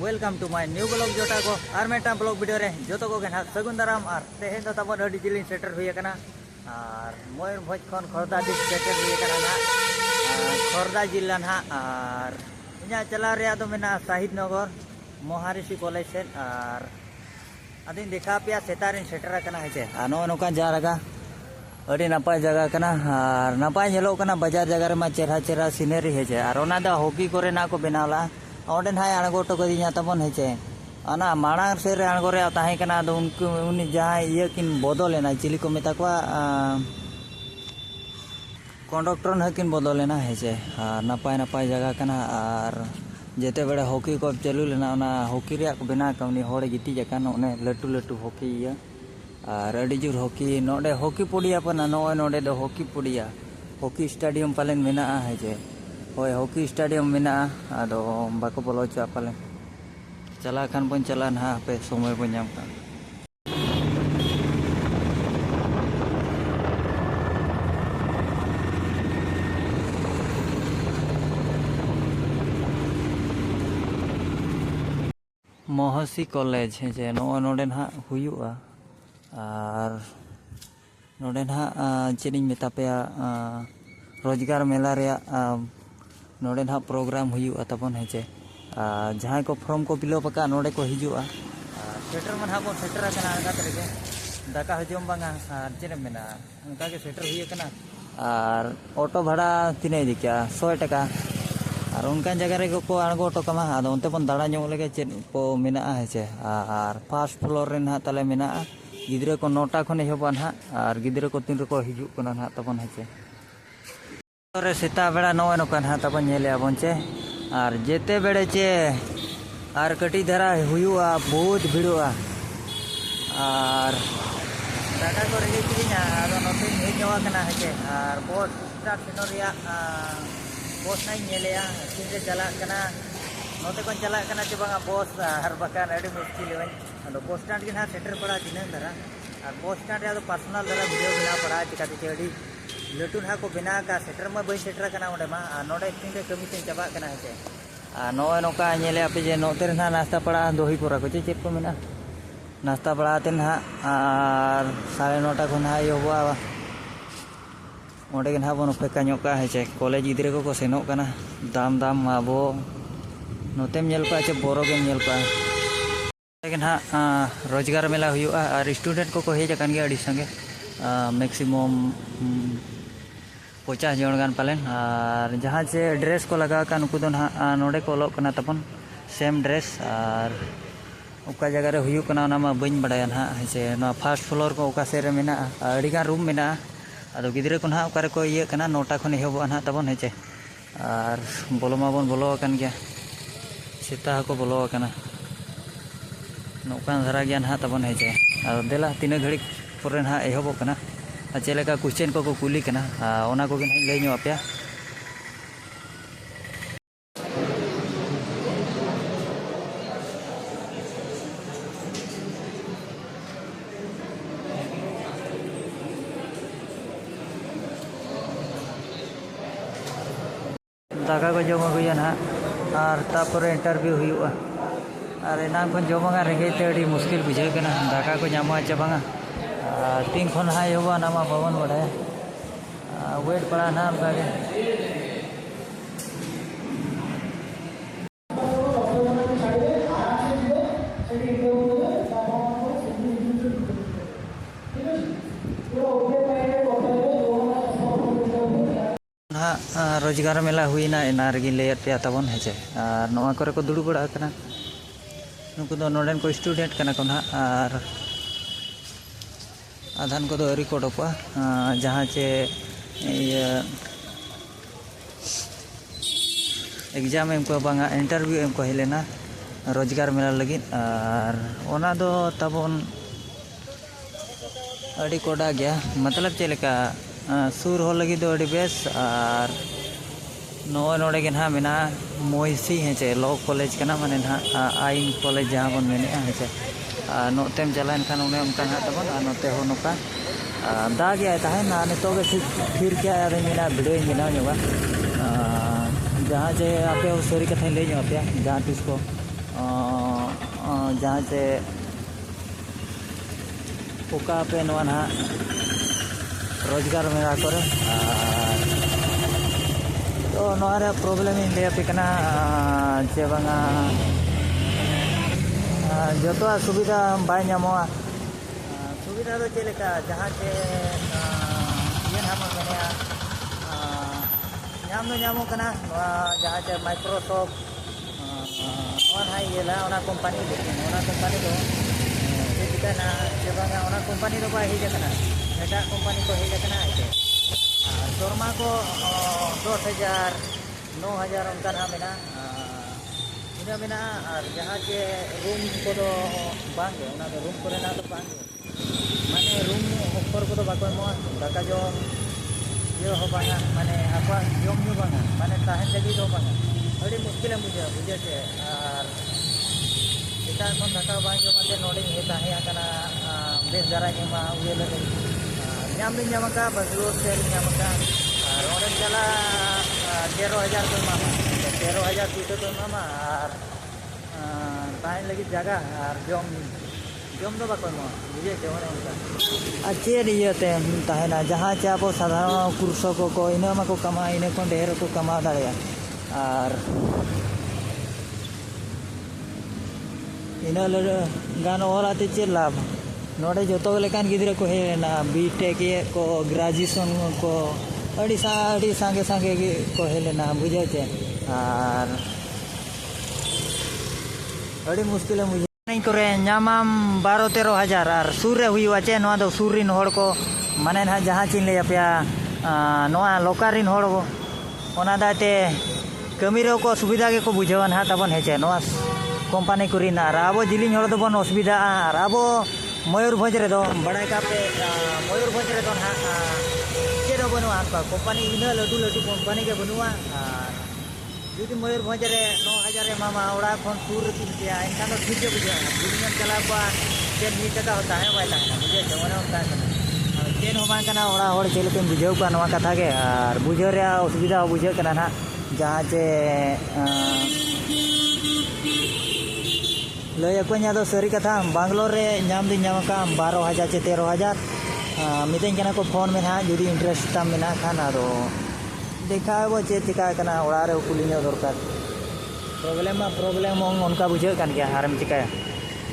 welcome to my new blog जोटा को और मेटा ब्लॉग वीडियो रे जो को ना सगुन दाराम और तेहेन दो तबन अडी जिलिन सेटर हुई कना और मयूरभंज खन खोरदा डिस्ट्रिक्ट सेटर हुई कना ना खोरदा जिला ना और इना चला रे दो मेना शहीद नगर महाऋषि कॉलेज से और अदिन देखा पे सेतारिन सेटर कना हेचे नो नोका जा रगा अड़ी नपाय जगह कना और नपाय हेलो कना बाजार जगह रे मा चेहरा चेहरा सीनरी हेचे और ओना दा हॉकी करे ना को बनावला ओडे हाय आणगो टो कदी तबन हेचे अना माणांग से रे आणगो रे ताहे कना दो उनको उनी जहां ये किन बदलेना चिली को मेता को कंडक्टर हकिन बदलेना हेचे नपाय नपाय जगह कना और जेते बड़े हॉकी को चालू लेना ओना हॉकी रे को बना कवनी होड़े गिटी जकान ओने लटू लटू हॉकी ये और अड़ी जुर हॉकी नोडे हॉकी पुड़िया पना नोय नोडे दो हॉकी पुड़िया हॉकी स्टेडियम पालन मेना हेचे होय हॉकी स्टेडियम मेना आदो बाको बोलो चा पाले चला खान बन चला ना पे समय बन जाम का महर्षि कॉलेज है जे नो नोडे ना हुयुआ और नोडे ना चेनिंग मेता पे रोजगार मेला रे नोडे ना प्रोग्राम हुयुआ तबन हेचे जहां को फॉर्म को फिलअप का नोडे को हिजुआ सेटर मन हाबो सेटर कना आगा तरेगे दाका हजम बांगा आर चेने मेना उनका के सेटर हुई कना और ऑटो भाड़ा तिने दिका 100 टका और उनका जगह रे को आगो ऑटो कमा आदो उनते पन दाड़ा ᱧᱚᱜ लेगे चेन को मेना हेचे और फर्स्ट फ्लोर रे ना तले मेना गिद्रे को 9टा खने हेबा ना और गिद्रे को 3 रे को हिजु कना ना तबन हेचे रे सेता बेड़ा नोय नोकन हा तबन नेले आबन चे और जेते बेड़े चे और कटी धरा हुयुआ बहुत भिड़ुआ और दादा को रेगे किना आदो नोते हे जवा कना हेचे और बस स्टार्ट सिनोरिया बस नाइ नेलेया तिनरे चला कना नोते कोन चला कना चे बांगा बस हर बकान अडी मुश्किल होय आदो बस स्टैंड के ना सेटर पड़ा दिने धरा और बस स्टैंड रे पर्सनल धरा वीडियो बना पड़ा चिका चे अडी लटू ना को बिना का सेटर में बई सेटर कना ओडे मा नोडे तीन रे कमी तीन चाबा कना हेचे नोय नोका नेले आपे जे नोते रे ना नाश्ता पड़ा दोही कोरा को चे को मेना नाश्ता पड़ा ते ना और 9:30 खन हा योबा ओडे गन हा बन फेका ᱧᱚᱜ हेचे कॉलेज गिद्रे को सेनो कना दाम दाम आबो नोतेम नेल का चे बोरो गेम नेल का लेकिन हा रोजगार मेला हुयुआ और स्टूडेंट को हेज कन गे अडी संगे मैक्सिमम 50 जन गान पालेन और जहाँ से ड्रेस को लगा का नुकु ना नोडे को ओलोग कना तपन सेम ड्रेस और उका जगह रे हुयु कना ना मा बइन बडाया ना हेचे ना फर्स्ट फ्लोर को उका सेरे मेना अड़ीगान रूम मेना आदो गिद्रे को ना उका रे को ये कना 9टा खन हेबो ना तबन हेचे और बोलो मा बन बोलो कन गया सेता को बोलो कना नोकान धरा गया ना तबन हेचे और देला तीन घड़ी पुरे ना एहबो कना चेलेका क्वेश्चन को कुली कना ओना को ले ᱧᱚᱜ आपया दाका को जमा हुआ ना और तापर इंटरव्यू हुआ और एना को जमा रेगे ते अड़ी मुश्किल बुझे कना दाका को ᱧᱟᱢᱟ चे बांगा 3 खन हाय होबा नामा भवन बड़े वेट पड़ा ना बागे रोजगार मेला हुईना एना रेगी लेयर पे तबन हेचे और नवा करे को दुड़ु बड़ा कना नुकु दो नोडेन को स्टूडेंट कना को ना और आधान को अरी को डोपा जहाँ चे एग्जाम एम को बांगा इंटरव्यू एम को हेलेना रोजगार मेला लगी और ओना दो तबन अड़ी कोडा गया मतलब चेलेका सुर हो लगी दो अड़ी बेस और नोय नोडे के ना मेना मोइसी हेचे लॉ कॉलेज कना माने ना आइन कॉलेज जहाँ बन मेने हेचे नोतेम चलान खान उन्हें उनका ना तबन नोते हो नोका दा गया ताहे ना नितो के फिर क्या यार मेना वीडियो मेना ᱧᱚᱜᱟ जहाँ जे आपे सॉरी कथा ले ᱧᱚᱜ आपे जहाँ तिस को जहाँ से ओका पे नवा ना रोजगार मेला करे तो नवारे प्रॉब्लम इन ले पे कना जे बांगा जो सुविधा बाय नामोआ सुविधा तो चलेका जहाँ से ये नाम मैंने नाम तो नामो कना जहाँ से माइक्रोसॉफ्ट ये ला कंपनी दो चिकना जे बांगा कंपनी दो बाय हिजना एटा कंपनी को हिजना शर्मा को 10,000 9,000 उनका नाम है ina mena ar jaha ke room ko do bange ona do room kore na do bange mane room upor ko do bako mo daka jom yo ho banga mane apa jom nyu banga mane tahen lagi do banga adi muskil bujhe se ar eta kon daka bang jom ate node he tahe akana bes dara ke ma uye le nyam ni nyamaka basur se nyamaka ar ore jala 13,000 ko mama 13,000 itu tuh mama tahan lagi jaga jom do bakal mau bujhe jomane unka अच्छे ये ते ताहेना जहाँ चे आप साधारण कृषक को इन को कमा इन को ढेर को कमा दाड़े और इन गान और आते चे लाभ नोड़े जो तो लेकिन गिद्रे को है ना बीटेक को ग्रेजुएशन को अड़ी सांगे सांगे को है ना बुझे चे और अड़ी मुश्किल है मुझे नहीं करे नामाम 12-13,000 और सूर्य हुई वाचे नवा दो सूर्य नोड़ को माने ना जहाँ चिन ले अपया नवा लोकारिन होड़ को ओना दाते कमीरो को सुविधा के को बुझावन हा तबन हेचे नवा कंपनी कुरिन और आबो जिलिन होड़ दो बन असुविधा और आबो मयूरभंज रे दो बड़ाई का पे मयूरभंज रे दो हा के दो बनुआ कंपनी इन लड्डू कंपनी के बनुआ जुदी मयूरभंज रे 9,000 मामा ओड़ा खन सूर किनतिया इनका तो ठीक बुझा दुनिया चला बा चेन मी टका होता है बाय ताना बुझे जवने होता है चेन हो बान कना ओड़ा होड़ चेल के बुझाव का नवा कथा के और बुझे रे असुविधा बुझे कना ना जहाँ चे लय को nya दो सरी कथा बैंगलोर रे नाम दिन नाम का 12,000 से 13,000 मितें कना को फोन में ना जुदी इंटरेस्ट तम में ना खाना दो देखा वो चे चिका कना ओड़ा रे कुलिनो दरकार प्रॉब्लम उनका बुझे कान गया हारम चिका